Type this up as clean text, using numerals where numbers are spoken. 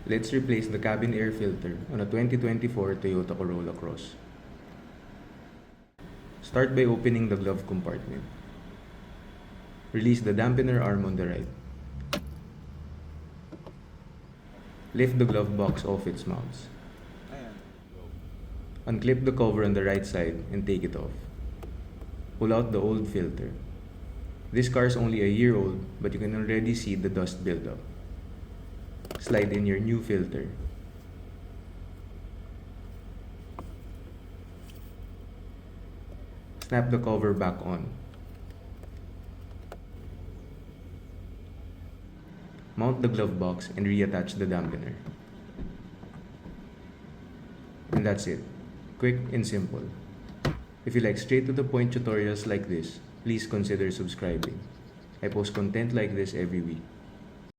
Let's replace the cabin air filter on a 2024 Toyota Corolla Cross. Start by opening the glove compartment. Release the dampener arm on the right. Lift the glove box off its mounts. Unclip the cover on the right side and take it off. Pull out the old filter. This car is only a year old, but you can already see the dust buildup. Slide in your new filter. Snap the cover back on. Mount the glove box and reattach the dampener. And that's it. Quick and simple. If you like straight to the point tutorials like this, please consider subscribing. I post content like this every week.